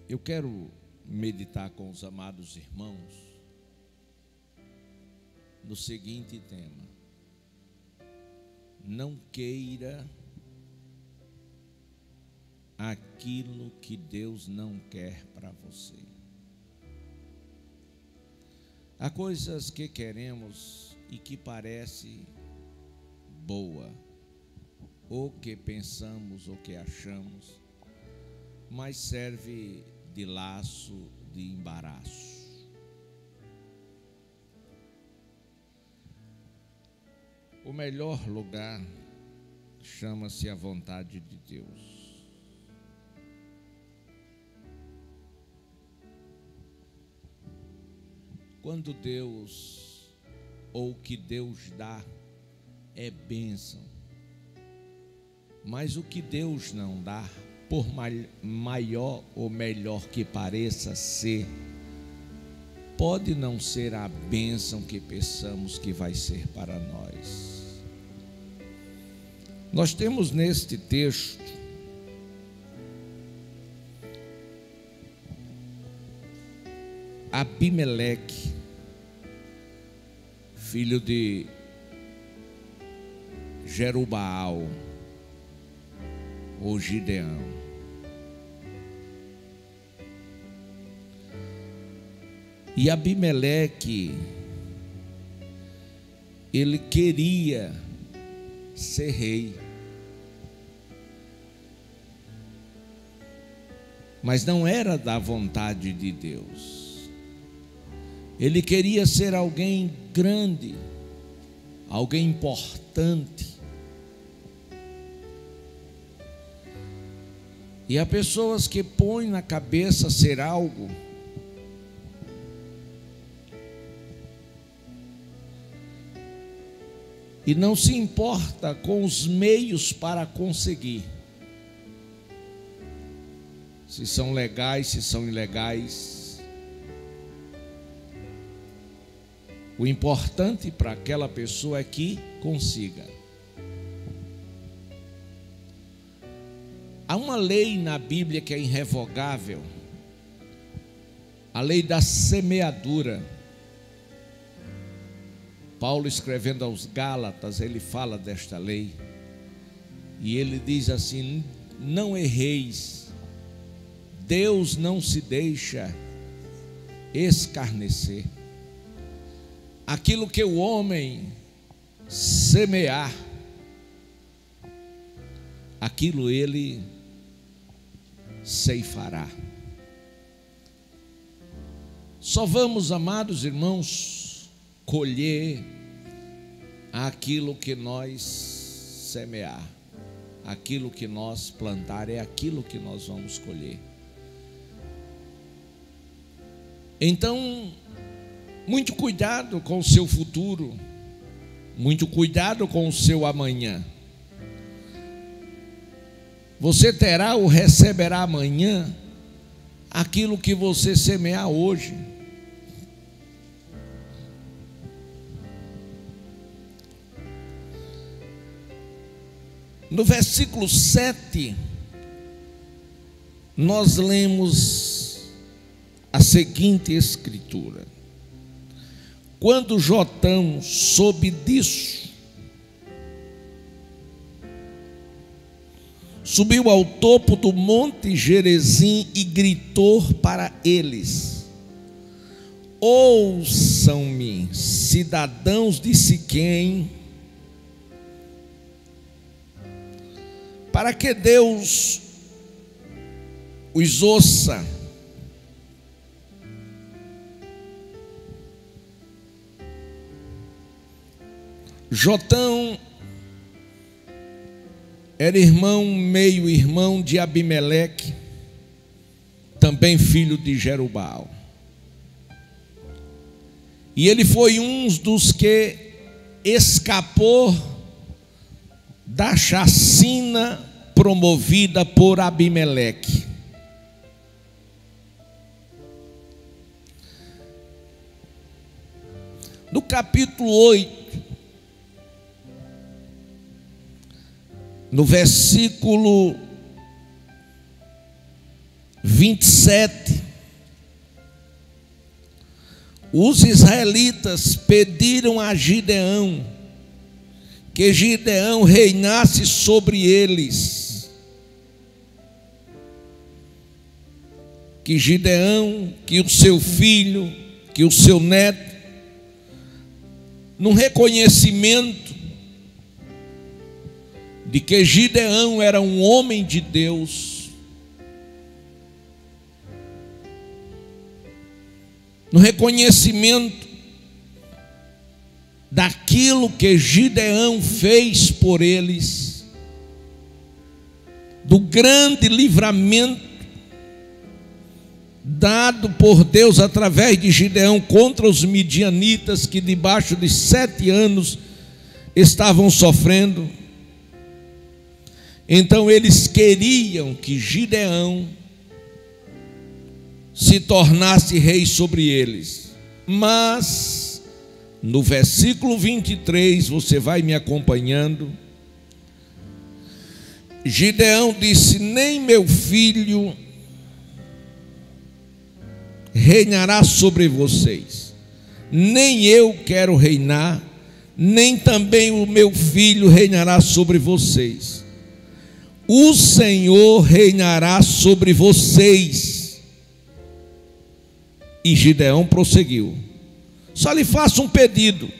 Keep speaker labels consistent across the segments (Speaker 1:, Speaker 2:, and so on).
Speaker 1: Eu quero meditar com os amados irmãos no seguinte tema: não queira aquilo que Deus não quer para você. Há coisas que queremos e que parece boa, ou que pensamos ou que achamos, mas serve de laço, de embaraço. O melhor lugar chama-se a vontade de Deus. Quando Deus, ou o que Deus dá, é bênção, mas o que Deus não dá, por maior ou melhor que pareça ser, pode não ser a bênção que pensamos que vai ser para nós. Nós temos neste texto Abimeleque, filho de Jerubaal, ou Gideão. E Abimeleque, ele queria ser rei, mas não era da vontade de Deus. Ele queria ser alguém grande, alguém importante. E há pessoas que põem na cabeça ser algo e não se importa com os meios para conseguir. Se são legais, se são ilegais. O importante para aquela pessoa é que consiga. Há uma lei na Bíblia que é irrevogável, a lei da semeadura. Paulo, escrevendo aos Gálatas, ele fala desta lei, e ele diz assim: não erreis, Deus não se deixa escarnecer. Aquilo que o homem semear, aquilo ele ceifará. Só vamos, amados irmãos, colher aquilo que nós semear, aquilo que nós plantar é aquilo que nós vamos colher. Então, muito cuidado com o seu futuro, muito cuidado com o seu amanhã. Você terá ou receberá amanhã aquilo que você semear hoje. No versículo 7, nós lemos a seguinte escritura: quando Jotão soube disso, subiu ao topo do monte Gerizim e gritou para eles: ouçam-me, cidadãos de Siquém, para que Deus os ouça. Jotão era meio-irmão de Abimeleque, também filho de Jerubaal. E ele foi um dos que escapou da chacina promovida por Abimeleque. No capítulo 8, no versículo 27, os israelitas pediram a Gideão que Gideão reinasse sobre eles, que Gideão, que o seu filho, que o seu neto, num reconhecimento de que Gideão era um homem de Deus, no reconhecimento daquilo que Gideão fez por eles, do grande livramento dado por Deus através de Gideão contra os midianitas, que debaixo de 7 anos estavam sofrendo. Então eles queriam que Gideão se tornasse rei sobre eles. Mas no versículo 23, você vai me acompanhando, Gideão disse: nem meu filho reinará sobre vocês, nem eu quero reinar, nem também o meu filho reinará sobre vocês. O Senhor reinará sobre vocês. E Gideão prosseguiu: só lhe faço um pedido,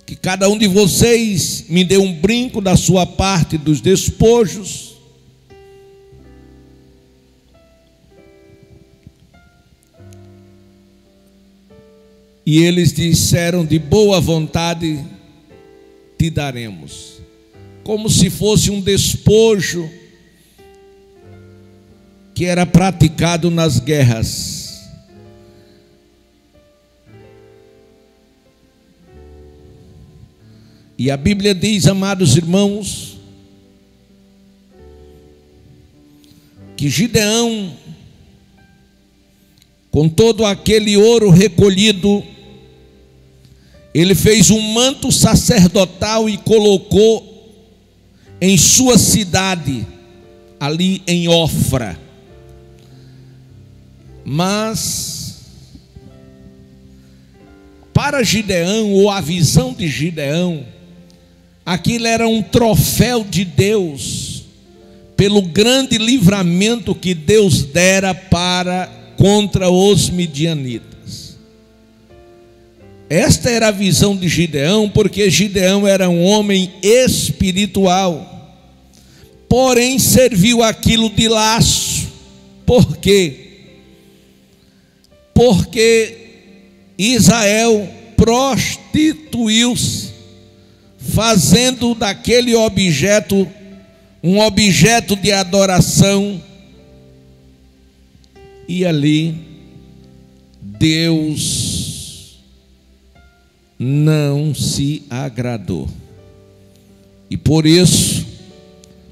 Speaker 1: que cada um de vocês me dê um brinco da sua parte dos despojos, e eles disseram: de boa vontade te daremos. Como se fosse um despojo que era praticado nas guerras. E a Bíblia diz, amados irmãos, que Gideão, com todo aquele ouro recolhido, ele fez um manto sacerdotal e colocou em sua cidade, ali em Ofra. Mas para Gideão, ou a visão de Gideão, aquilo era um troféu de Deus, pelo grande livramento que Deus dera contra os midianitas. Esta era a visão de Gideão, porque Gideão era um homem espiritual, porém serviu aquilo de laço. Por quê? Porque Israel prostituiu-se, fazendo daquele objeto um objeto de adoração, e ali Deus não se agradou. E por isso,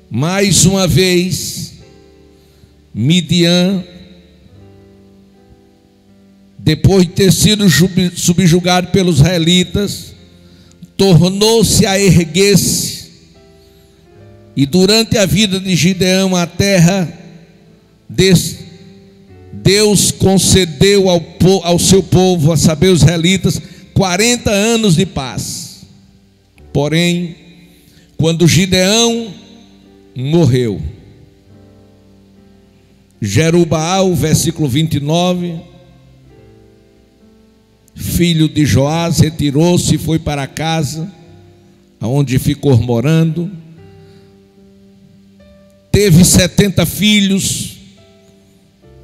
Speaker 1: mais uma vez, Midian, depois de ter sido subjugado pelos israelitas, tornou-se a erguer-se, e durante a vida de Gideão, a terra Deus concedeu ao seu povo, a saber, os israelitas, 40 anos de paz. Porém, quando Gideão morreu, Jerubaal, versículo 29, filho de Joás, retirou-se e foi para casa, onde ficou morando. Teve 70 filhos,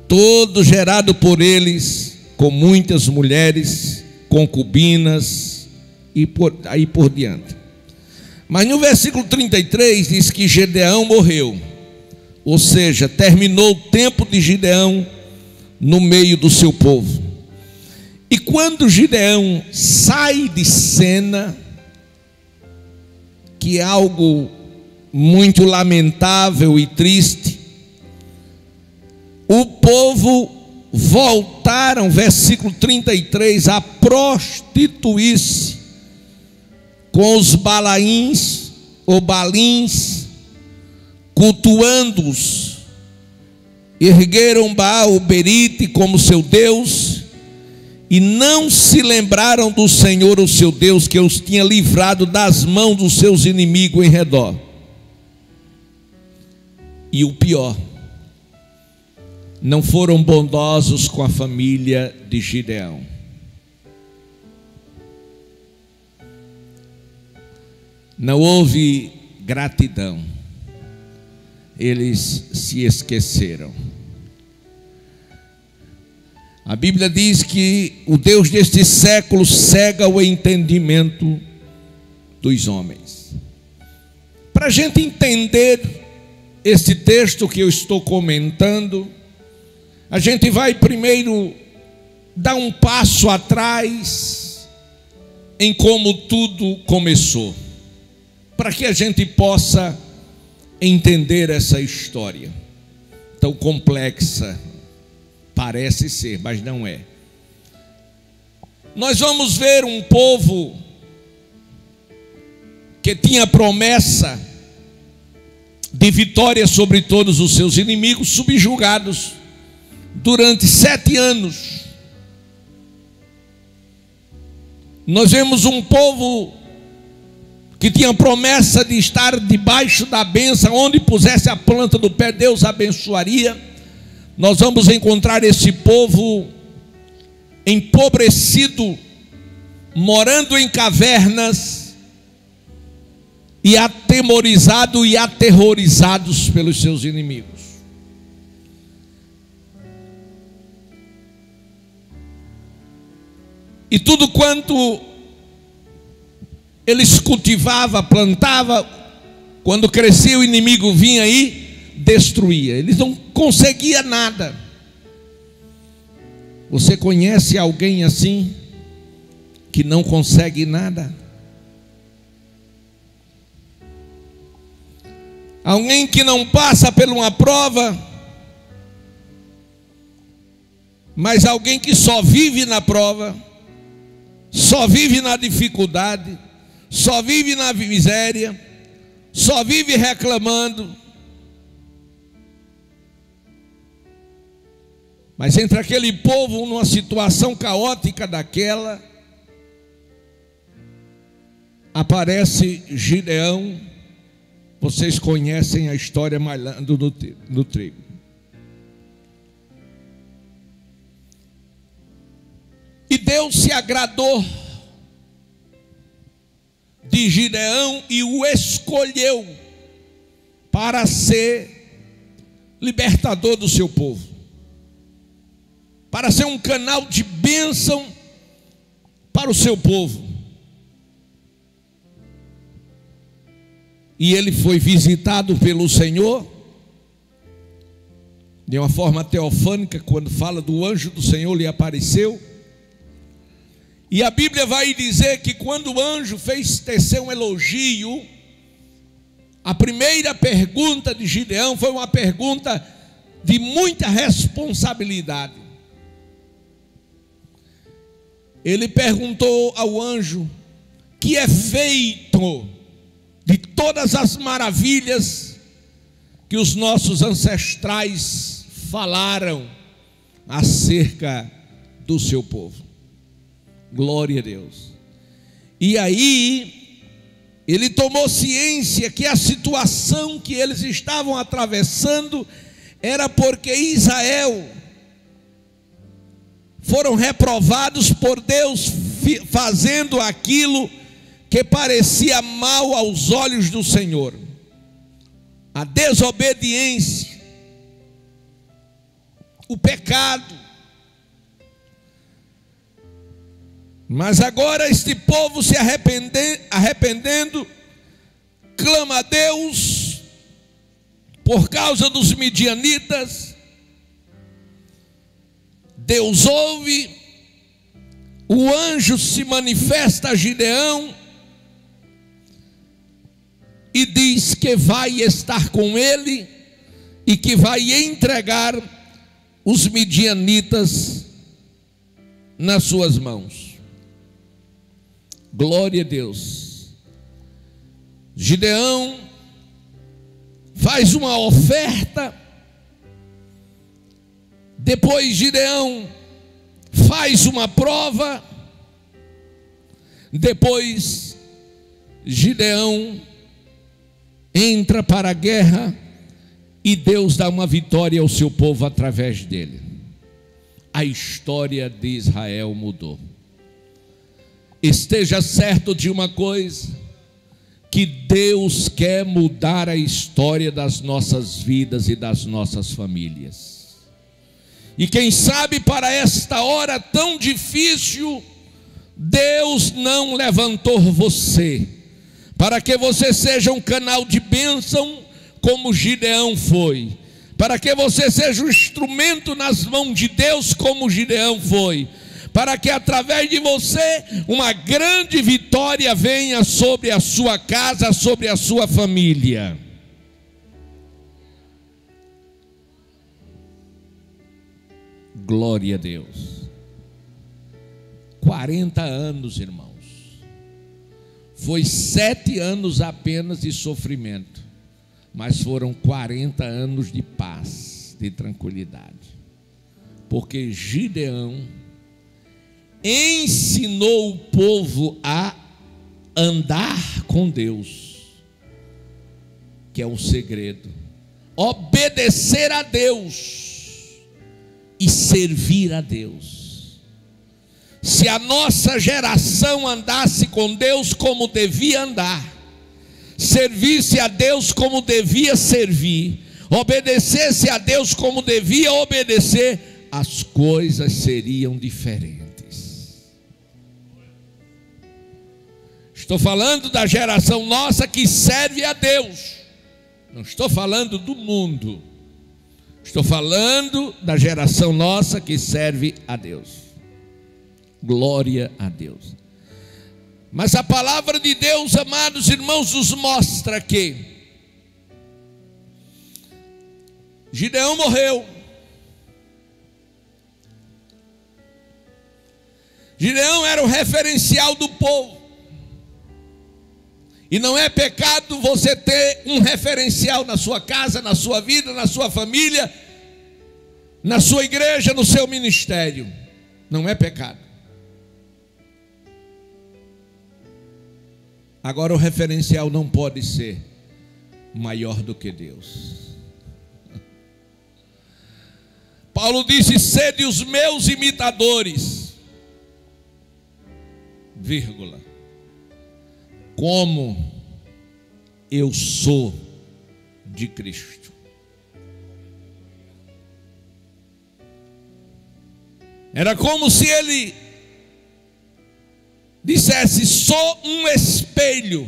Speaker 1: todos gerados por eles, com muitas mulheres, concubinas, e aí por diante. Mas no versículo 33 diz que Gideão morreu, ou seja, terminou o tempo de Gideão no meio do seu povo. E quando Gideão sai de cena, que é algo muito lamentável e triste, o povo voltaram, versículo 33, a prostituir-se com os balaíns ou balins, cultuando-os ergueram Baal-Berite como seu Deus, e não se lembraram do Senhor, o seu Deus, que os tinha livrado das mãos dos seus inimigos em redor. E o pior, não foram bondosos com a família de Gideão. Não houve gratidão. Eles se esqueceram. A Bíblia diz que o Deus deste século cega o entendimento dos homens. Para a gente entender esse texto que eu estou comentando, a gente vai primeiro dar um passo atrás em como tudo começou, para que a gente possa entender essa história tão complexa. Parece ser, mas não é. Nós vamos ver um povo que tinha promessa de vitória sobre todos os seus inimigos, subjugados durante 7 anos. Nós vemos um povo que tinha promessa de estar debaixo da bênção, onde pusesse a planta do pé, Deus abençoaria. Nós vamos encontrar esse povo empobrecido, morando em cavernas, e atemorizado e aterrorizados pelos seus inimigos. E tudo quanto eles cultivavam, plantavam, quando crescia o inimigo vinha aí, destruía. Eles não conseguiam nada. Você conhece alguém assim, que não consegue nada? Alguém que não passa por uma prova, mas alguém que só vive na prova, só vive na dificuldade, só vive na miséria, só vive reclamando. Mas entre aquele povo, numa situação caótica daquela, aparece Gideão. Vocês conhecem a história, malhando no trigo. E Deus se agradou de Gideão e o escolheu para ser libertador do seu povo, para ser um canal de bênção para o seu povo. E ele foi visitado pelo Senhor de uma forma teofânica, quando fala do anjo do Senhor lhe apareceu. E a Bíblia vai dizer que quando o anjo fez tecer um elogio, a primeira pergunta de Gideão foi uma pergunta de muita responsabilidade. Ele perguntou ao anjo: que é feito de todas as maravilhas que os nossos ancestrais falaram acerca do seu povo? Glória a Deus. E aí ele tomou ciência que a situação que eles estavam atravessando era porque Israel foram reprovados por Deus, fazendo aquilo que parecia mal aos olhos do Senhor. A desobediência, o pecado. Mas agora este povo se arrependendo, clama a Deus por causa dos midianitas. Deus ouve, o anjo se manifesta a Gideão e diz que vai estar com ele e que vai entregar os midianitas nas suas mãos. Glória a Deus. Gideão faz uma oferta Depois Gideão faz uma prova. Depois Gideão entra para a guerra e Deus dá uma vitória ao seu povo através dele. A história de Israel mudou. Esteja certo de uma coisa, que Deus quer mudar a história das nossas vidas e das nossas famílias. E quem sabe para esta hora tão difícil, Deus não levantou você, para que você seja um canal de bênção, como Gideão foi, para que você seja um instrumento nas mãos de Deus, como Gideão foi, para que através de você uma grande vitória venha sobre a sua casa, sobre a sua família. Glória a Deus. 40 anos, irmãos. Foi 7 anos apenas de sofrimento, mas foram 40 anos de paz, de tranquilidade. Porque Gideão ensinou o povo a andar com Deus, que é um segredo, obedecer a Deus e servir a Deus. Se a nossa geração andasse com Deus como devia andar, servisse a Deus como devia servir, obedecesse a Deus como devia obedecer, as coisas seriam diferentes. Estou falando da geração nossa que serve a Deus. Não estou falando do mundo. Estou falando da geração nossa que serve a Deus. Glória a Deus. Mas a palavra de Deus, amados irmãos, nos mostra que Gideão morreu. Gideão era o referencial do povo. E não é pecado você ter um referencial na sua casa, na sua vida, na sua família, na sua igreja, no seu ministério. Não é pecado. Agora o referencial não pode ser maior do que Deus. Paulo disse: sede os meus imitadores, vírgula, como eu sou de Cristo. Era como se ele dissesse: sou um espelho,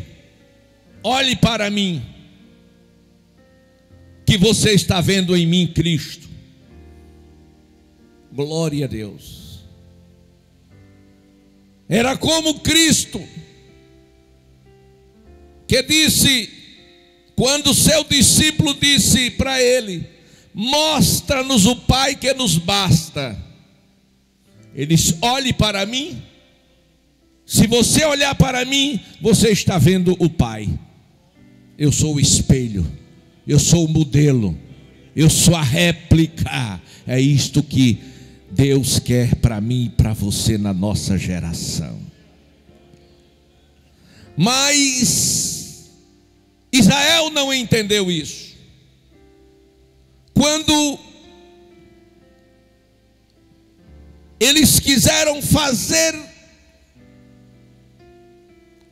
Speaker 1: olhe para mim, que você está vendo em mim Cristo. Glória a Deus. Era como Cristo, que disse, quando seu discípulo disse para ele: mostra-nos o Pai que nos basta. Ele disse: olhe para mim. Se você olhar para mim, você está vendo o Pai. Eu sou o espelho, eu sou o modelo, eu sou a réplica. É isto que Deus quer para mim e para você na nossa geração. Mas Israel não entendeu isso. Quando eles quiseram fazer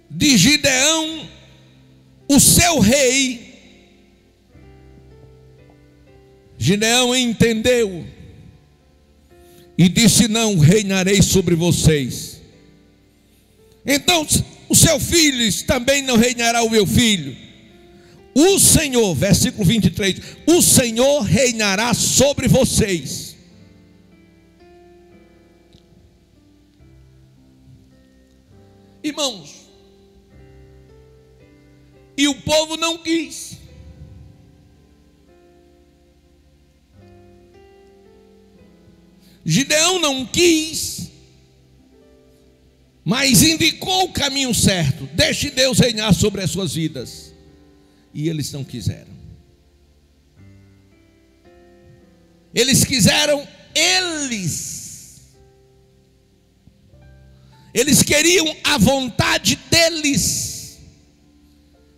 Speaker 1: de Gideão o seu rei, Gideão entendeu e disse: não reinarei sobre vocês. Então o seu filho também não reinará o meu filho. O Senhor, versículo 23, o Senhor reinará sobre vocês. Irmãos, e o povo não quis. Gideão não quis, mas indicou o caminho certo. Deixe Deus reinar sobre as suas vidas. E eles não quiseram. Eles quiseram Eles queriam a vontade deles.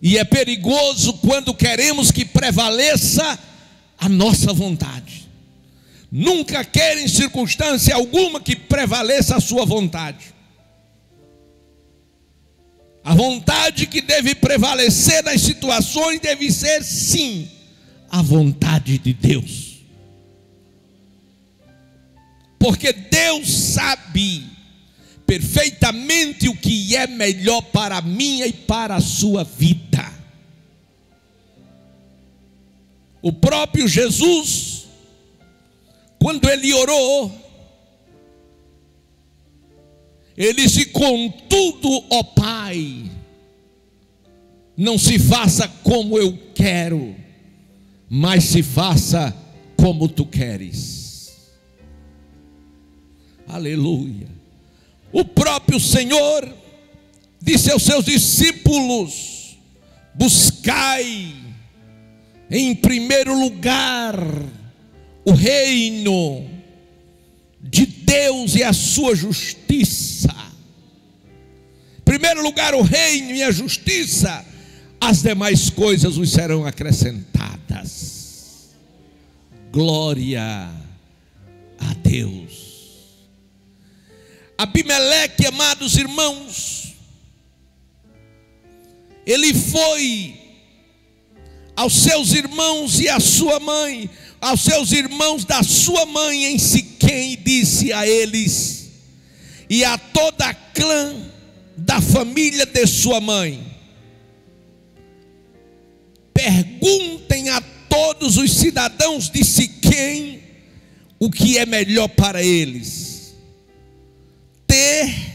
Speaker 1: E é perigoso quando queremos que prevaleça a nossa vontade. Nunca querem, em circunstância alguma, que prevaleça a sua vontade. A vontade que deve prevalecer nas situações deve ser, sim, a vontade de Deus. Porque Deus sabe perfeitamente o que é melhor para a minha e para a sua vida. O próprio Jesus, quando ele orou, ele disse: contudo, ó Pai, não se faça como eu quero, mas se faça como tu queres. Aleluia. O próprio Senhor disse aos seus discípulos: buscai em primeiro lugar o reino de Deus e a sua justiça. Em primeiro lugar o reino e a justiça, as demais coisas vos serão acrescentadas. Glória a Deus. Abimeleque, amados irmãos, ele foi aos seus irmãos e à sua mãe, aos seus irmãos da sua mãe em Siquém, e disse a eles e a toda a clã da família de sua mãe: perguntem a todos os cidadãos de Siquém o que é melhor para eles: ter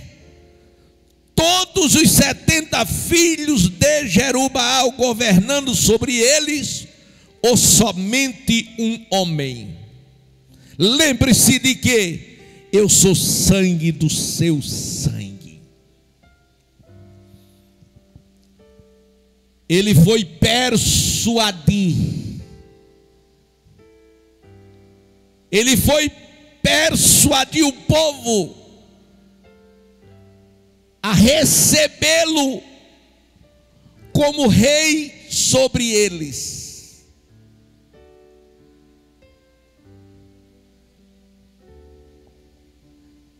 Speaker 1: todos os 70 filhos de Jerubaal governando sobre eles, ou somente um homem? Lembre-se de que eu sou sangue do seu sangue. Ele foi persuadir. Ele foi persuadir o povo a recebê-lo como rei sobre eles.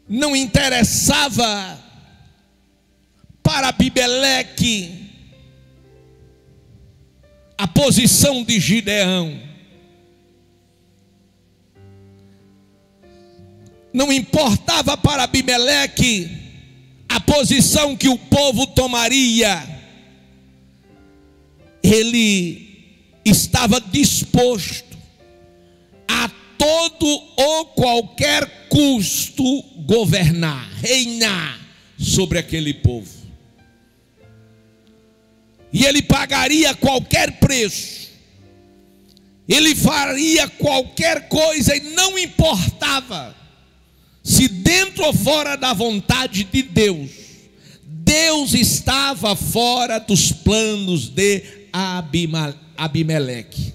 Speaker 1: Não interessava para Abimeleque a posição de Gideão. Não importava para Abimeleque a posição que o povo tomaria. Ele estava disposto a todo ou qualquer custo governar, reinar sobre aquele povo. E ele pagaria qualquer preço, ele faria qualquer coisa, e não importava se dentro ou fora da vontade de Deus. Deus estava fora dos planos de Abimeleque.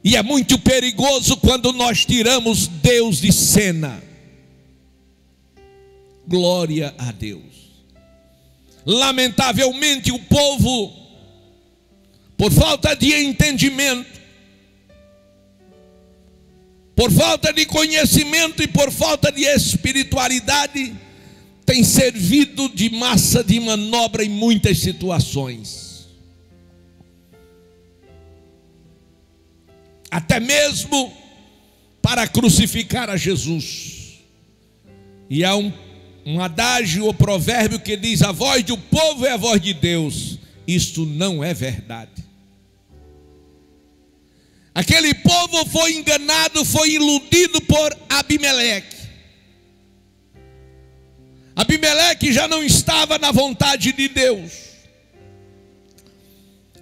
Speaker 1: E é muito perigoso quando nós tiramos Deus de cena. Glória a Deus. Lamentavelmente o povo, por falta de entendimento, por falta de conhecimento e por falta de espiritualidade, tem servido de massa de manobra em muitas situações. Até mesmo para crucificar a Jesus. E há um adágio ou provérbio que diz: a voz do povo é a voz de Deus. Isto não é verdade. Aquele povo foi enganado, foi iludido por Abimeleque. Abimeleque já não estava na vontade de Deus.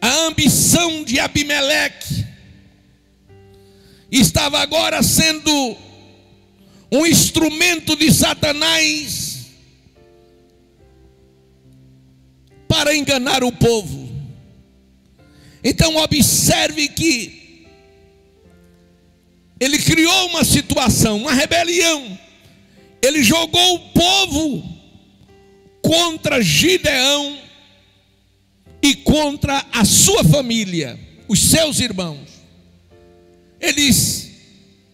Speaker 1: A ambição de Abimeleque estava agora sendo um instrumento de Satanás para enganar o povo. Então observe que ele criou uma situação, uma rebelião. Ele jogou o povo contra Gideão e contra a sua família, os seus irmãos. Ele disse: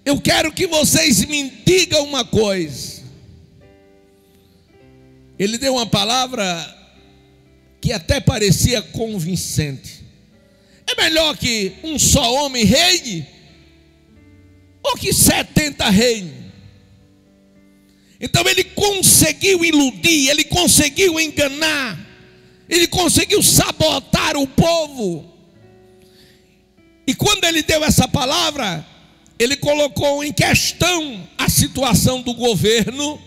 Speaker 1: eu quero que vocês me digam uma coisa. Ele deu uma palavra que até parecia convincente. É melhor que um só homem reine ou que 70 reinem? Então ele conseguiu iludir, ele conseguiu enganar, ele conseguiu sabotar o povo. E quando ele deu essa palavra, ele colocou em questão a situação do governo.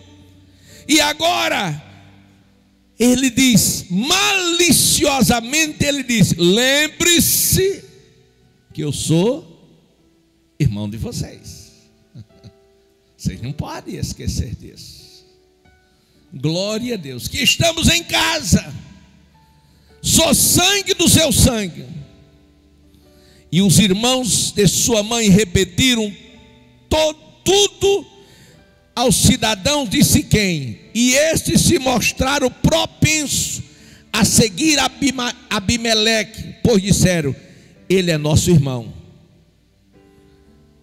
Speaker 1: E agora ele diz, maliciosamente ele diz: lembre-se que eu sou irmão de vocês. Vocês não podem esquecer disso. Glória a Deus, que estamos em casa. Sou sangue do seu sangue. E os irmãos de sua mãe repetiram tudo aos cidadãos de Siquém, e estes se mostraram propensos a seguir Abimeleque, pois disseram: ele é nosso irmão.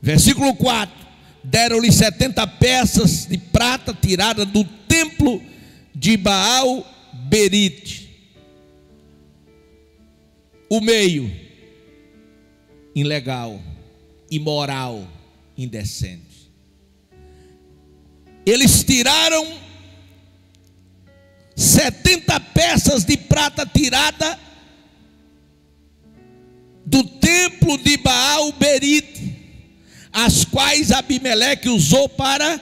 Speaker 1: Versículo 4: deram-lhe 70 peças de prata tirada do templo de Baal Berite. O meio: ilegal, imoral, indecente. Eles tiraram 70 peças de prata tirada do templo de Baal Berite, as quais Abimeleque usou para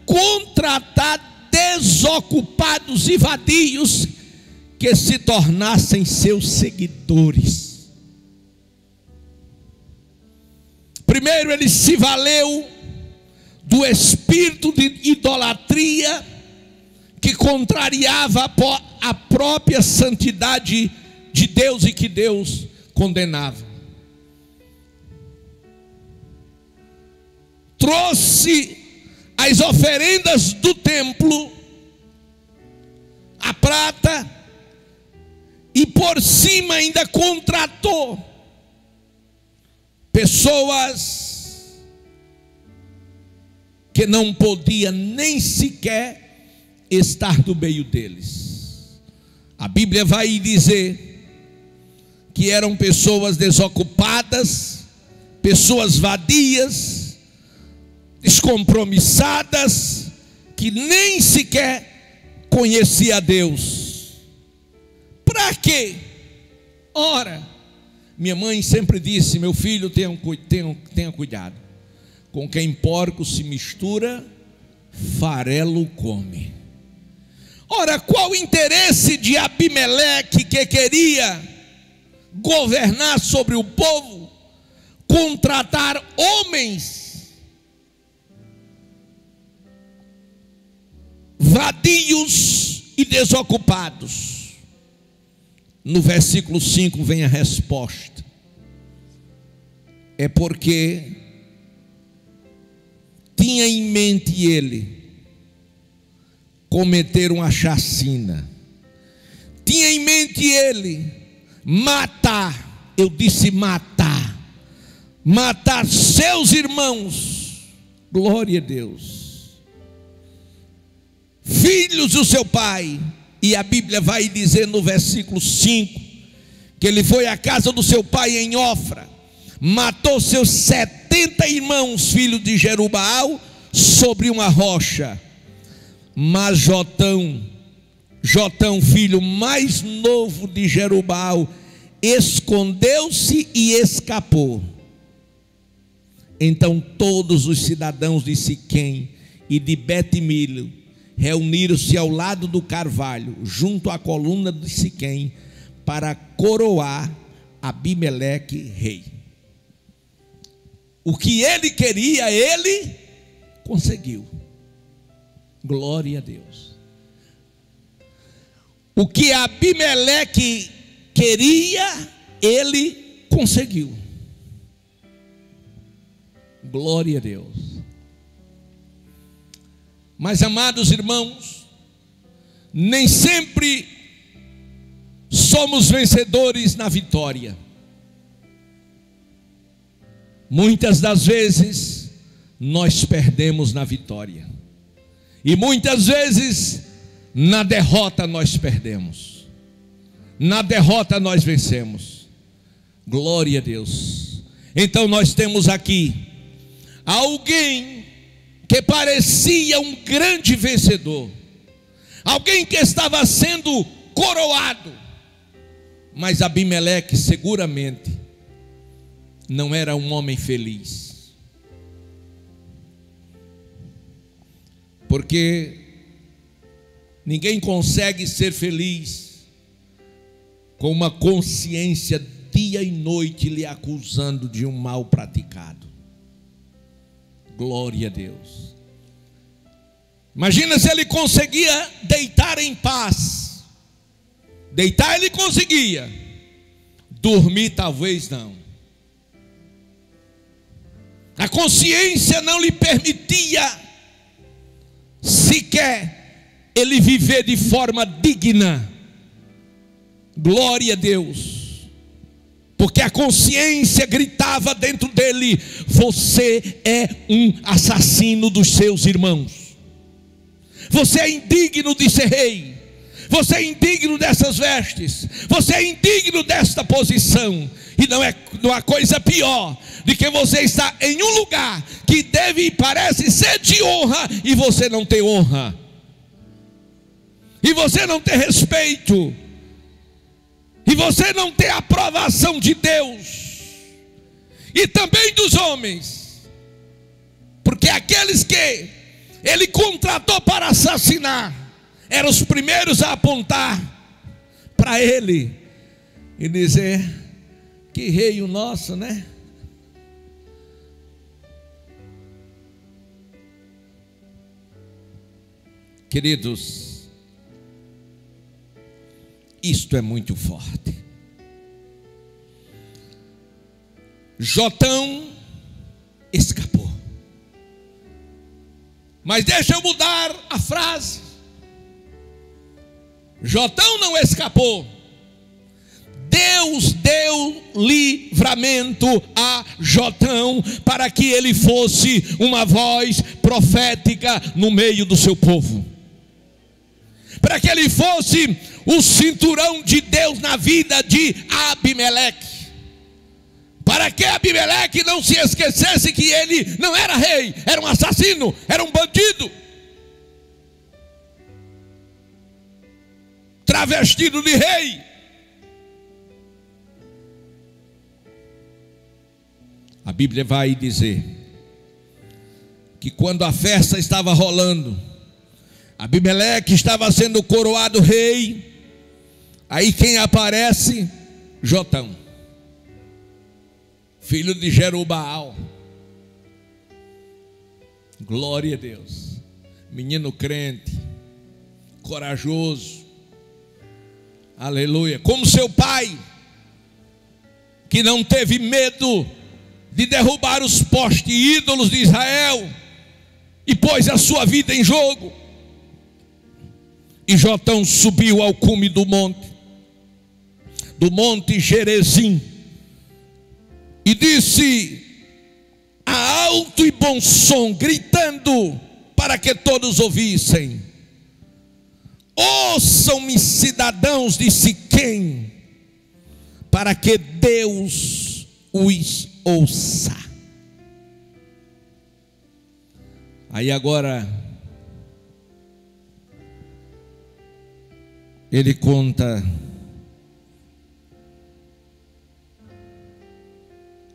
Speaker 1: contratar desocupados e vadios que se tornassem seus seguidores. Primeiro ele se valeu do espírito de idolatria que contrariava a própria santidade de Deus e que Deus condenava. Trouxe as oferendas do templo, a prata, e por cima ainda contratou pessoas que não podia nem sequer estar no meio deles. A Bíblia vai dizer que eram pessoas desocupadas, pessoas vadias, descompromissadas, que nem sequer conhecia a Deus. Para quê? Ora, minha mãe sempre disse: meu filho, tenha cuidado. Com quem porco se mistura, farelo come. Ora, qual o interesse de Abimeleque, que queria governar sobre o povo, contratar homens vadios e desocupados? No versículo 5 vem a resposta: é porque tinha em mente ele cometer uma chacina, tinha em mente ele matar, eu disse matar seus irmãos, glória a Deus, filhos do seu pai. E a Bíblia vai dizer no versículo 5 que ele foi à casa do seu pai em Ofra, matou seus 70 irmãos, filhos de Jerubaal, sobre uma rocha. Mas Jotão, filho mais novo de Jerubaal, escondeu-se e escapou. Então todos os cidadãos de Siquém e de Bet-Milo reuniram-se ao lado do carvalho, junto à coluna de Siquém, para coroar Abimeleque rei. O que ele queria, ele conseguiu. Glória a Deus. O que Abimeleque queria, ele conseguiu. Glória a Deus. Mas, amados irmãos, nem sempre somos vencedores na vitória. Muitas das vezes nós perdemos na vitória, e muitas vezes na derrota nós perdemos, na derrota nós vencemos. Glória a Deus. Então nós temos aqui alguém que parecia um grande vencedor, alguém que estava sendo coroado, mas Abimeleque seguramente não era um homem feliz, porque ninguém consegue ser feliz com uma consciência dia e noite lhe acusando de um mal praticado. Glória a Deus. Imagina se ele conseguia deitar em paz. Deitar ele conseguia, dormir talvez não. A consciência não lhe permitia sequer ele viver de forma digna. Glória a Deus. Porque a consciência gritava dentro dele: você é um assassino dos seus irmãos. Você é indigno de ser rei. Você é indigno dessas vestes. Você é indigno desta posição. E não há coisa pior de que você está em um lugar que deve e parece ser de honra, e você não tem honra, e você não tem respeito, e você não tem aprovação de Deus e também dos homens, porque aqueles que ele contratou para assassinar eram os primeiros a apontar para ele e dizer: que rei o nosso, né? Queridos, isto é muito forte. Jotão escapou. Mas deixa eu mudar a frase. Jotão não escapou. Deus deu livramento a Jotão para que ele fosse uma voz profética no meio do seu povo, para que ele fosse o cinturão de Deus na vida de Abimeleque, para que Abimeleque não se esquecesse que ele não era rei, era um assassino, era um bandido, travestido de rei. A Bíblia vai dizer que quando a festa estava rolando, Abimeleque estava sendo coroado rei, aí quem aparece? Jotão, filho de Jerubaal. Glória a Deus. Menino crente, corajoso, aleluia, como seu pai, que não teve medo de derrubar os postes ídolos de Israel e pôs a sua vida em jogo. E Jotão subiu ao cume do monte Gerezim, e disse a alto e bom som, gritando para que todos ouvissem: ouçam-me, cidadãos de Siquém, para que Deus os ouça. Aí agora ele conta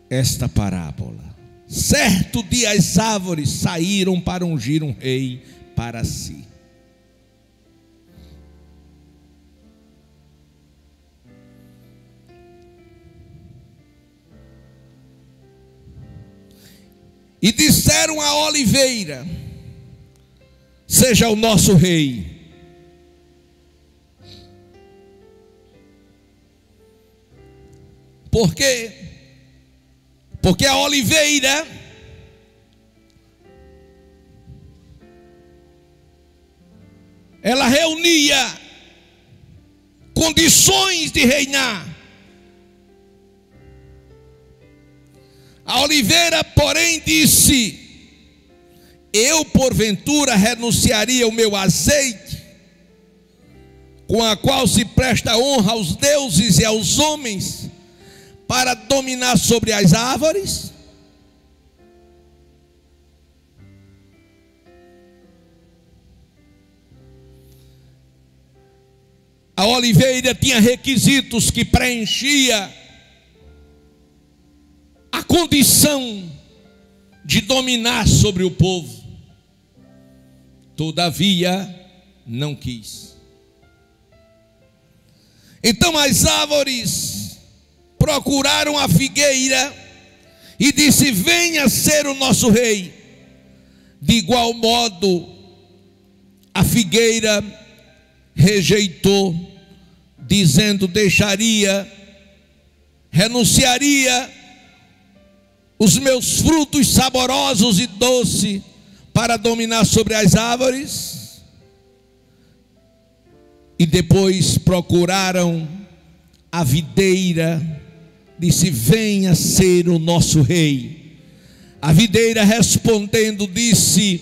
Speaker 1: esta parábola. Certo dia as árvores saíram para ungir um rei para si. E disseram à oliveira: seja o nosso rei. Por quê? Porque a oliveira ela reunia condições de reinar. A oliveira, porém, disse: eu porventura renunciaria o meu azeite, com a qual se presta honra aos deuses e aos homens, para dominar sobre as árvores? A oliveira tinha requisitos que preenchia a condição de dominar sobre o povo. Todavia, não quis. Então as árvores procuraram a figueira e disse: venha ser o nosso rei. De igual modo, a figueira rejeitou, dizendo: renunciaria os meus frutos saborosos e doces para dominar sobre as árvores. E depois procuraram a videira, disse: venha ser o nosso rei. A videira respondendo disse: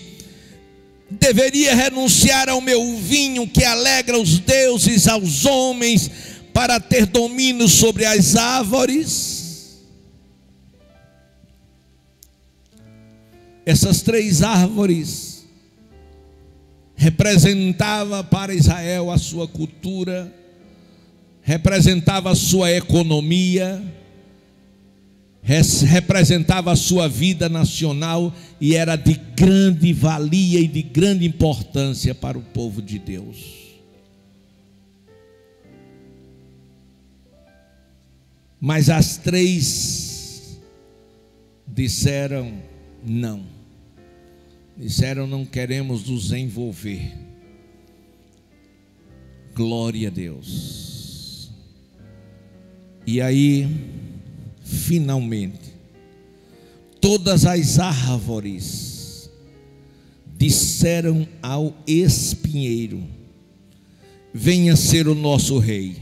Speaker 1: deveria renunciar ao meu vinho que alegra os deuses, aos homens, para ter domínio sobre as árvores. Essas três árvores representavam para Israel a sua cultura, representava a sua economia, representava a sua vida nacional e era de grande valia e de grande importância para o povo de Deus. Mas as três disseram não. Disseram: não queremos nos envolver. Glória a Deus. E aí, finalmente, todas as árvores disseram ao espinheiro: venha ser o nosso rei.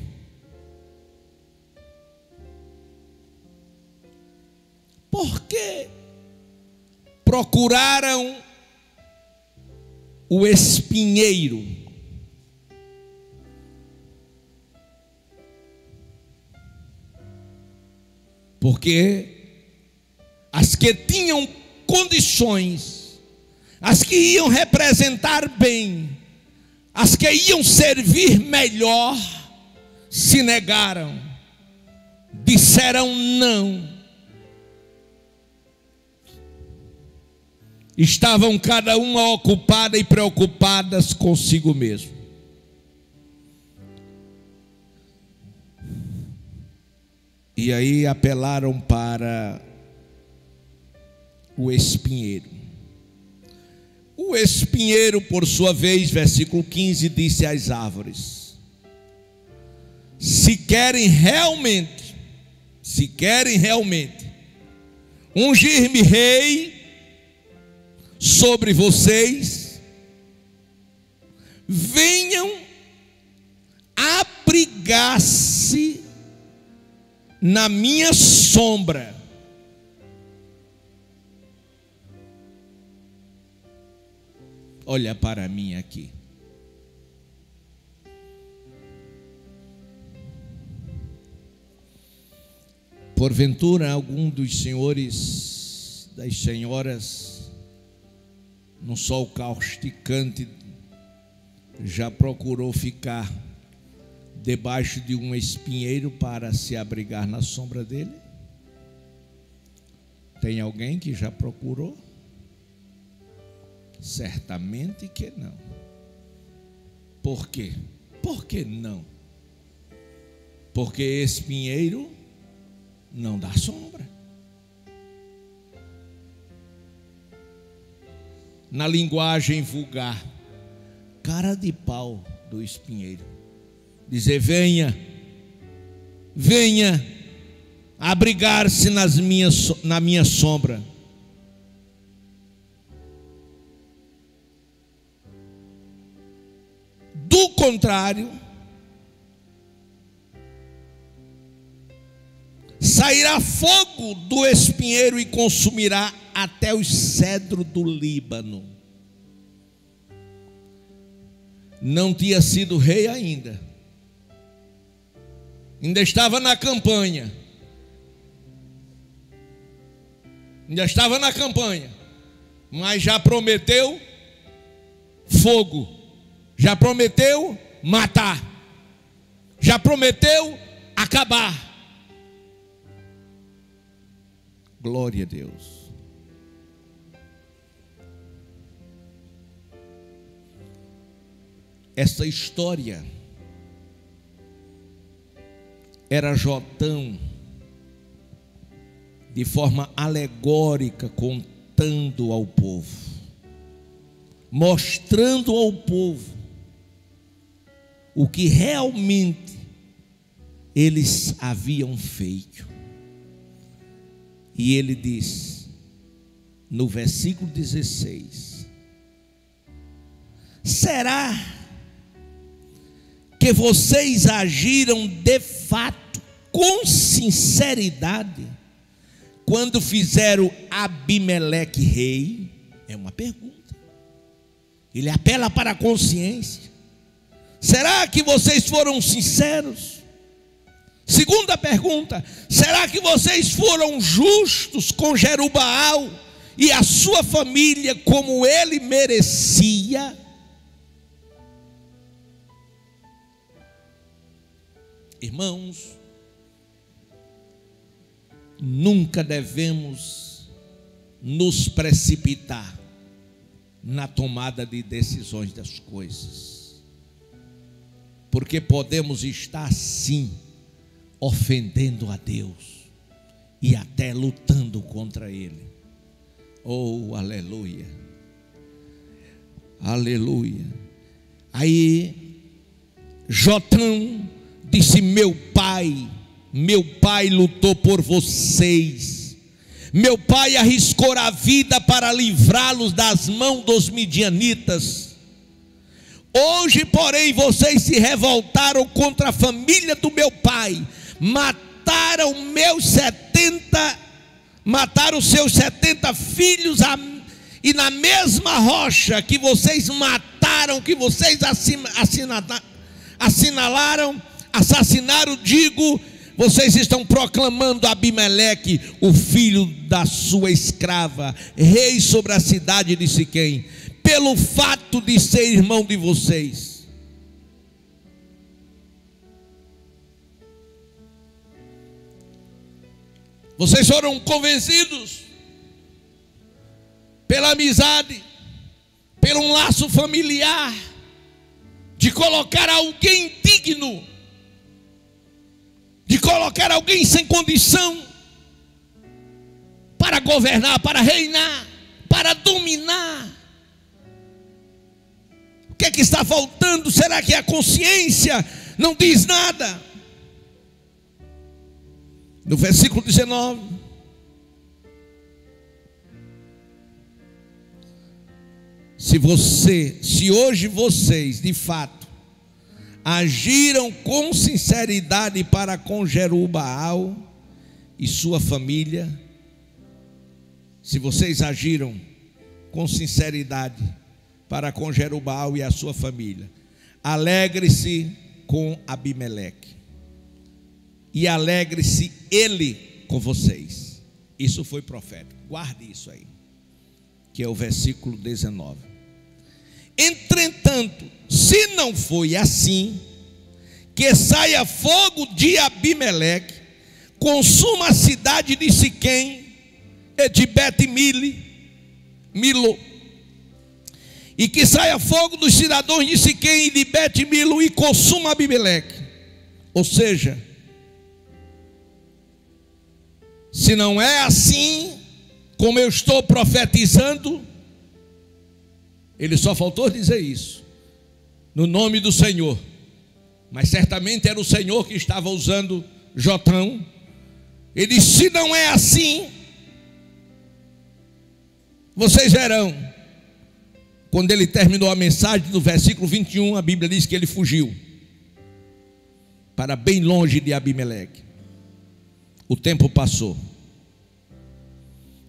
Speaker 1: Por que procuraram o espinheiro? Porque as que tinham condições, as que iam representar bem, as que iam servir melhor, se negaram, disseram não. Estavam cada uma ocupada e preocupadas consigo mesmo. E aí apelaram para o espinheiro. O espinheiro, por sua vez, versículo 15, disse às árvores: se querem realmente ungir-me rei sobre vocês, venham abrigar-se na minha sombra. Olha para mim aqui. Porventura algum dos senhores, das senhoras, no sol causticante, já procurou ficar debaixo de um espinheiro para se abrigar na sombra dele? Tem alguém que já procurou? Certamente que não. Por quê? Por que não? Porque espinheiro não dá sombra. Na linguagem vulgar, cara de pau do espinheiro. Dizer: venha abrigar-se na minha sombra. contrário, sairá fogo do espinheiro e consumirá até os cedros do Líbano. Não tinha sido rei ainda estava na campanha, mas já prometeu fogo, já prometeu matar, já prometeu acabar. Glória a Deus. Essa história era Jotão, de forma alegórica, contando ao povo, mostrando ao povo o que realmente eles haviam feito. E ele diz, no versículo 16: será que vocês agiram de fato com sinceridade quando fizeram Abimeleque rei? É uma pergunta. Ele apela para a consciência. Será que vocês foram sinceros? Segunda pergunta: será que vocês foram justos com Jerubaal e a sua família como ele merecia? Irmãos, nunca devemos nos precipitar na tomada de decisões das coisas, porque podemos estar sim ofendendo a Deus e até lutando contra Ele. Oh, aleluia, aleluia. Aí Jotão disse: meu pai lutou por vocês, meu pai arriscou a vida para livrá-los das mãos dos midianitas. Hoje, porém, vocês se revoltaram contra a família do meu pai, mataram seus 70 filhos, e na mesma rocha que vocês mataram, que vocês assassinaram, digo, vocês estão proclamando Abimeleque, o filho da sua escrava, rei sobre a cidade de Siquém, pelo fato de ser irmão de vocês. Vocês foram convencidos pela amizade, por um laço familiar, de colocar alguém digno, de colocar alguém sem condição para governar, para reinar, para dominar. O que é que está faltando? Será que a consciência não diz nada? No versículo 19: se hoje vocês de fato agiram com sinceridade para com Jerubaal e sua família, se vocês agiram com sinceridade para com Jerubaal e a sua família, alegre-se com Abimeleque e alegre-se ele com vocês. Isso foi profético, guarde isso aí, que é o versículo 19. Entretanto, se não foi assim, que saia fogo de Abimeleque, consuma a cidade de Siquém e de Bet-Milo, e que saia fogo dos cidadãos de Siquém e de Bet-Milo e consuma Abimeleque. Ou seja, se não é assim como eu estou profetizando, ele só faltou dizer isso, no nome do Senhor, mas certamente era o Senhor que estava usando Jotão. Ele disse: se não é assim, vocês verão quando ele terminou a mensagem, no versículo 21, a Bíblia diz que ele fugiu para bem longe de Abimeleque. O tempo passou.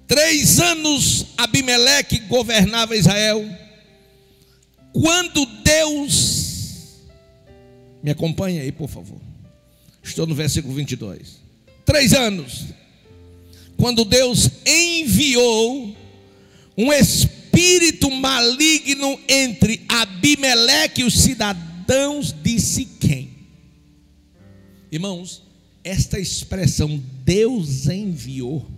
Speaker 1: 3 anos Abimeleque governava Israel. Quando Deus, me acompanha aí por favor, estou no versículo 22. 3 anos, quando Deus enviou um espírito maligno entre Abimeleque e os cidadãos de Siquém. Irmãos, esta expressão Deus enviou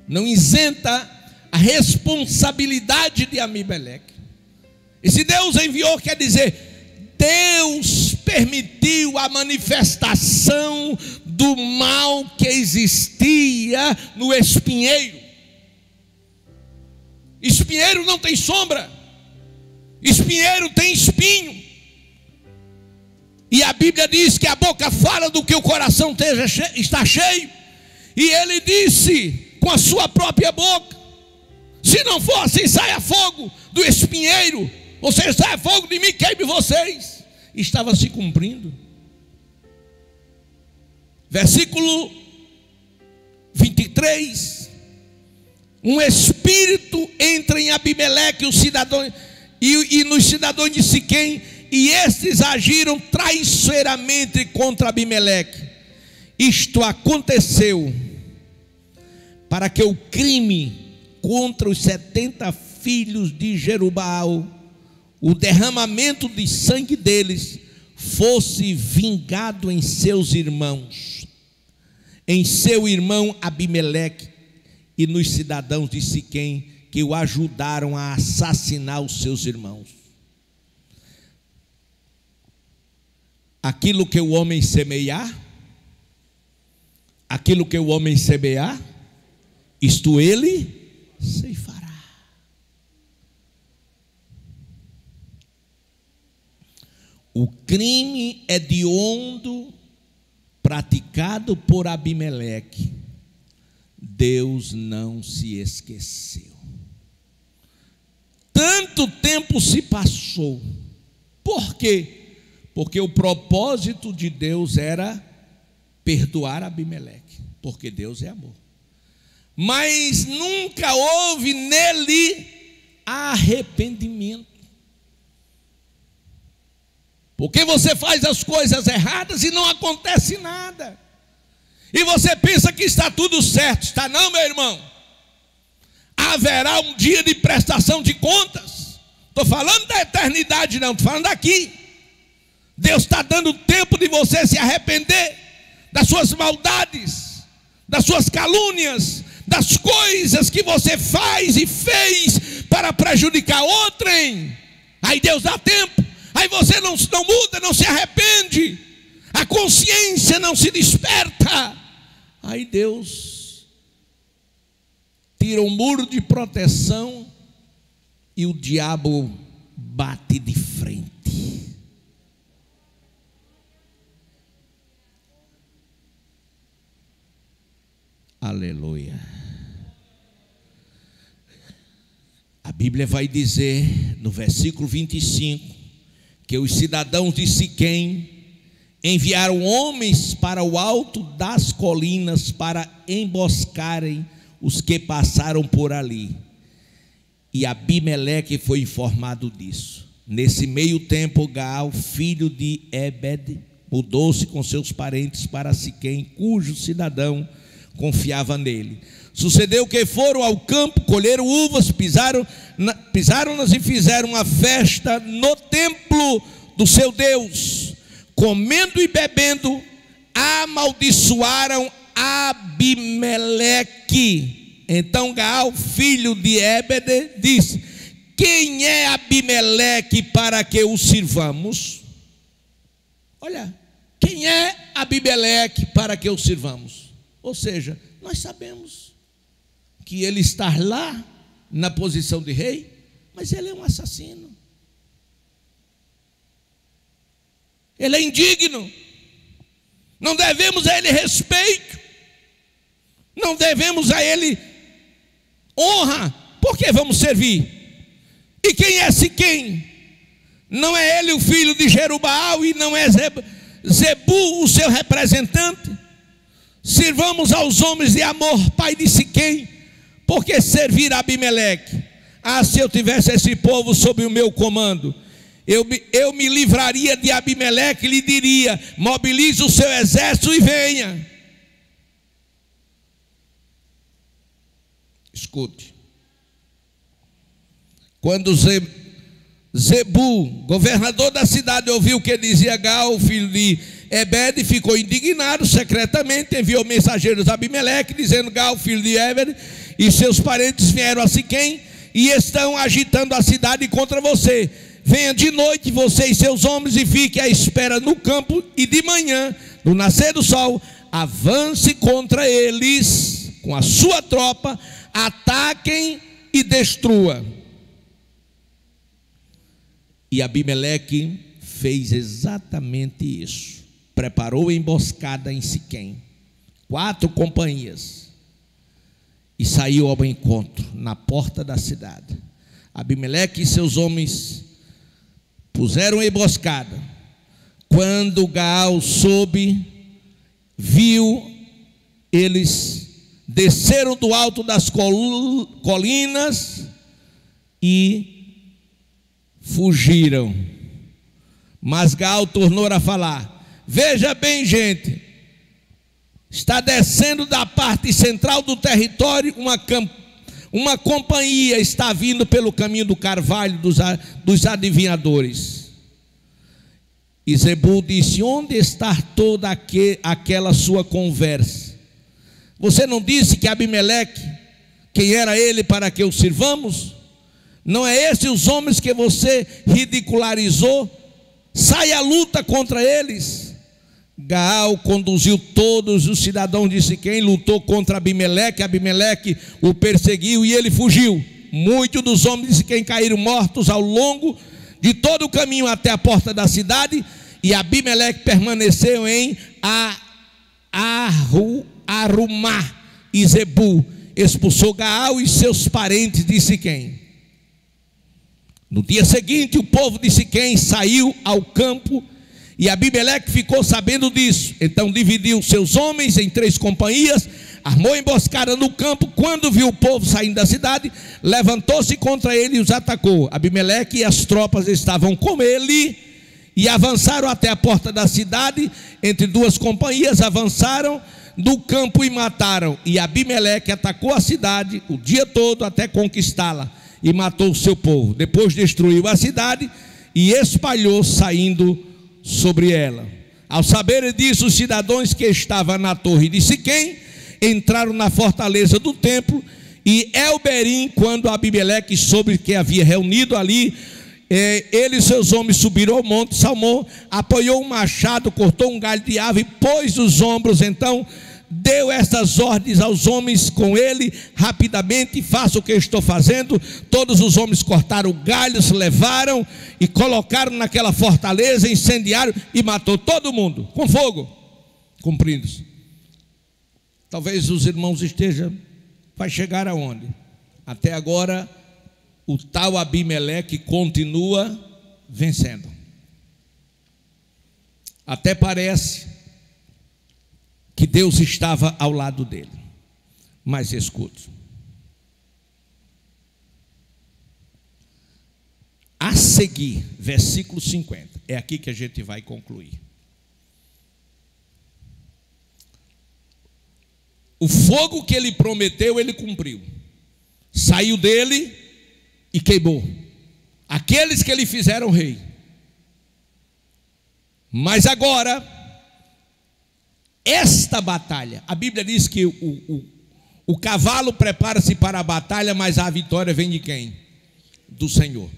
Speaker 1: não isenta a responsabilidade de Abimeleque. Esse Deus enviou quer dizer, Deus permitiu a manifestação do mal que existia no espinheiro. Espinheiro não tem sombra, espinheiro tem espinho. E a Bíblia diz que a boca fala do que o coração está cheio. E ele disse com a sua própria boca: se não for assim, saia fogo do espinheiro, ou seja, saia fogo de mim, queime vocês. Estava se cumprindo. Versículo 23. Um espírito entra em Abimeleque e nos cidadãos de Siquém, e estes agiram traiçoeiramente contra Abimeleque. Isto aconteceu para que o crime contra os 70 filhos de Jerubaal, o derramamento de sangue deles, fosse vingado em seus irmãos, em seu irmão Abimeleque e nos cidadãos de Siquém, que o ajudaram a assassinar os seus irmãos. Aquilo que o homem semear, isto ele ceifará. O crime hediondo praticado por Abimeleque, Deus não se esqueceu. Tanto tempo se passou. Por quê? Porque o propósito de Deus era perdoar Abimeleque, porque Deus é amor. Mas nunca houve nele arrependimento. Porque você faz as coisas erradas e não acontece nada. E você pensa que está tudo certo. Está não, meu irmão. Haverá um dia de prestação de contas. Estou falando da eternidade não, estou falando daqui. Deus está dando tempo de você se arrepender das suas maldades, das suas calúnias, das coisas que você faz e fez para prejudicar outrem. Aí Deus dá tempo. Aí você não muda, não se arrepende, a consciência não se desperta. Aí Deus tira um muro de proteção e o diabo bate de frente. Aleluia. A Bíblia vai dizer no versículo 25 que os cidadãos de Siquém enviaram homens para o alto das colinas para emboscarem os que passaram por ali. E Abimeleque foi informado disso. Nesse meio tempo, Gaal, filho de Ebed, mudou-se com seus parentes para Siquém, cujo cidadão confiava nele. Sucedeu que foram ao campo, colheram uvas, pisaram-nas e fizeram uma festa no templo do seu Deus. Comendo e bebendo, amaldiçoaram Abimeleque. Então Gaal, filho de Ebed, disse: quem é Abimeleque para que o sirvamos? Olha, quem é Abimeleque para que o sirvamos? Ou seja, nós sabemos que ele está lá na posição de rei, mas ele é um assassino. Ele é indigno. Não devemos a ele respeito. Não devemos a ele honra. Por que vamos servir? E quem é Siquém? Não é ele o filho de Jerubaal e não é Zebu o seu representante? Sirvamos aos homens de Amor, pai de Siquém, porque servir a Abimeleque? Ah, se eu tivesse esse povo sob o meu comando, eu me livraria de Abimeleque e lhe diria: mobilize o seu exército e venha. Escute. Quando Zebu, governador da cidade, ouviu o que dizia Gaal, filho de Ebed, ficou indignado. Secretamente enviou mensageiros a Abimeleque, dizendo: Gaal, filho de Ebed, e seus parentes vieram a Siquém e estão agitando a cidade contra você. Venha de noite, você e seus homens, e fique à espera no campo, e de manhã, no nascer do sol, avance contra eles com a sua tropa, ataquem e destrua. E Abimeleque fez exatamente isso. Preparou a emboscada em Siquém, 4 companhias, e saiu ao encontro na porta da cidade. Abimeleque e seus homens puseram a emboscada. Quando Gaal soube, viu, eles desceram do alto das colinas e fugiram. Mas Gaal tornou a falar: veja bem, gente, está descendo da parte central do território uma companhia, está vindo pelo caminho do carvalho dos adivinhadores. E Zebu disse: onde está toda aquela sua conversa? Você não disse que Abimeleque, quem era ele para que o sirvamos? Não é esses os homens que você ridicularizou? Sai à luta contra eles. Gaal conduziu todos os cidadãos de Siquém, lutou contra Abimeleque. Abimeleque o perseguiu e ele fugiu. Muitos dos homens de Siquém caíram mortos ao longo de todo o caminho até a porta da cidade. E Abimeleque permaneceu em Arumá. E Zebu expulsou Gaal e seus parentes de Siquém. No dia seguinte, o povo de Siquém saiu ao campo, e Abimeleque ficou sabendo disso. Então dividiu seus homens em 3 companhias, armou emboscada no campo. Quando viu o povo saindo da cidade, levantou-se contra ele e os atacou. Abimeleque e as tropas estavam com ele e avançaram até a porta da cidade. Entre 2 companhias avançaram do campo e mataram. E Abimeleque atacou a cidade o dia todo até conquistá-la e matou o seu povo. Depois destruiu a cidade e espalhou, saindo sobre ela. Ao saberem disso, os cidadãos que estavam na torre de Siquém entraram na fortaleza do templo. E Elberim, quando Abimeleque soube que havia reunido ali, ele e seus homens subiram ao monte Salmão, apoiou um machado, cortou um galho de árvore, pôs os ombros. Então deu estas ordens aos homens com ele: rapidamente faça o que eu estou fazendo. Todos os homens cortaram galhos, levaram e colocaram naquela fortaleza, incendiaram e matou todo mundo com fogo, cumprindo-se. Talvez os irmãos estejam, vai chegar aonde? Até agora o tal Abimeleque continua vencendo. Até parece que Deus estava ao lado dele. Mas escute. A seguir, versículo 50. É aqui que a gente vai concluir. O fogo que ele prometeu, ele cumpriu. Saiu dele e queimou aqueles que lhe fizeram rei. Mas agora, esta batalha, a Bíblia diz que o cavalo prepara-se para a batalha, mas a vitória vem de quem? Do Senhor.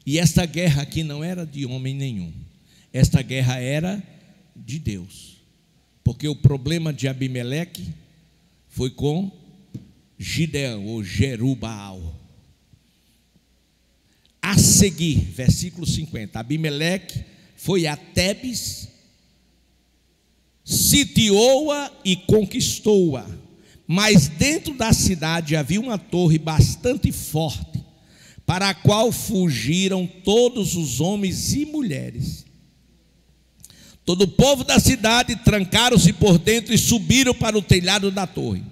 Speaker 1: E esta guerra aqui não era de homem nenhum. Esta guerra era de Deus. Porque o problema de Abimeleque foi com Gideão ou Jerubaal. A seguir, versículo 50, Abimeleque foi a Tebes, sitiou-a e conquistou-a. Mas dentro da cidade havia uma torre bastante forte, para a qual fugiram todos os homens e mulheres. Todo o povo da cidade trancaram-se por dentro e subiram para o telhado da torre.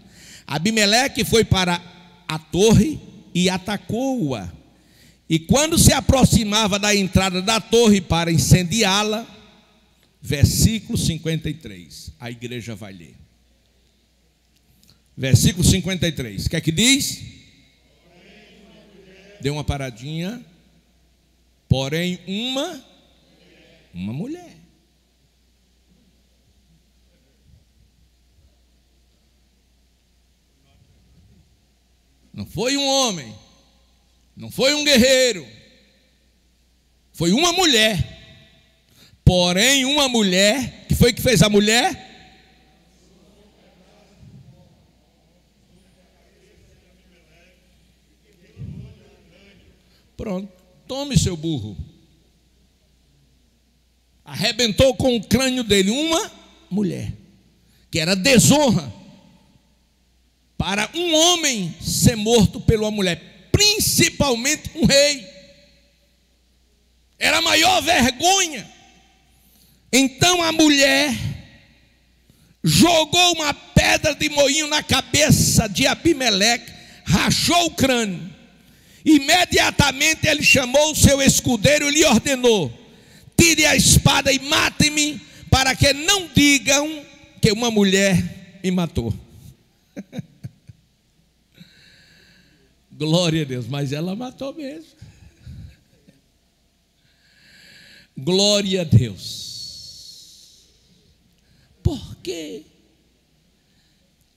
Speaker 1: Abimeleque foi para a torre e atacou-a. E quando se aproximava da entrada da torre para incendiá-la, versículo 53, a igreja vai ler. Versículo 53, o que é que diz? Deu uma paradinha. Porém, uma mulher. Não foi um homem, não foi um guerreiro, foi uma mulher. Porém, uma mulher, que foi que fez a mulher? Pronto, tome seu burro. Arrebentou com o crânio dele uma mulher, que era desonra para um homem ser morto por uma mulher, principalmente um rei. Era a maior vergonha. Então a mulher jogou uma pedra de moinho na cabeça de Abimeleque, rachou o crânio. Imediatamente ele chamou o seu escudeiro e lhe ordenou: tire a espada e mate-me, para que não digam que uma mulher me matou. Glória a Deus, mas ela matou mesmo. Glória a Deus. Por quê?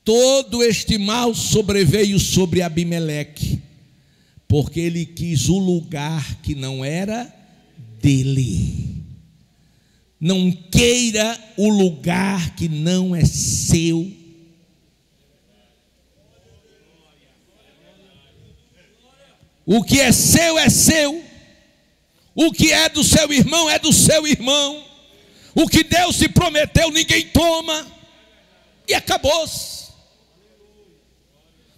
Speaker 1: Todo este mal sobreveio sobre Abimeleque, porque ele quis o lugar que não era dele. Não queira o lugar que não é seu. O que é seu é seu. O que é do seu irmão é do seu irmão. O que Deus te prometeu ninguém toma. E acabou-se.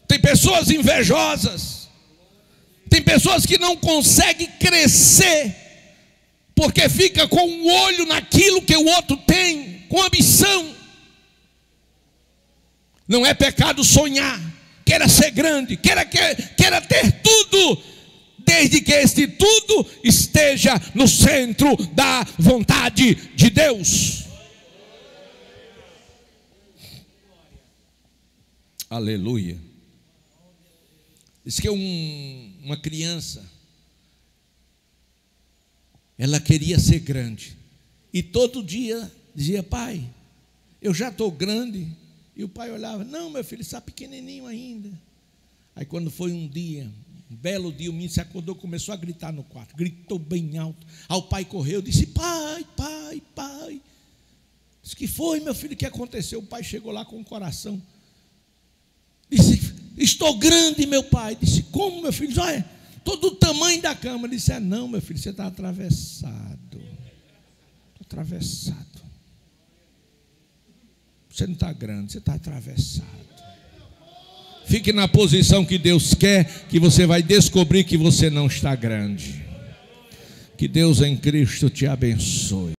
Speaker 1: Tem pessoas invejosas. Tem pessoas que não conseguem crescer, porque fica com um olho naquilo que o outro tem, com ambição. Não é pecado sonhar, queira ser grande, queira ter tudo, desde que este tudo esteja no centro da vontade de Deus. Aleluia. Diz que uma criança, ela queria ser grande, e todo dia dizia: pai, eu já estou grande. E o pai olhava: não, meu filho, está pequenininho ainda. Aí quando foi um belo dia, o menino se acordou, começou a gritar no quarto, gritou bem alto. Aí o pai correu, disse: pai. Disse: que foi, meu filho, o que aconteceu? O pai chegou lá com o coração, disse: estou grande, meu pai. Disse: como, meu filho? Disse: olha, todo o tamanho da cama. Disse: não, meu filho, você está atravessado. Estou atravessado. Você não está grande, você está atravessado. Fique na posição que Deus quer, que você vai descobrir que você não está grande. Que Deus em Cristo te abençoe.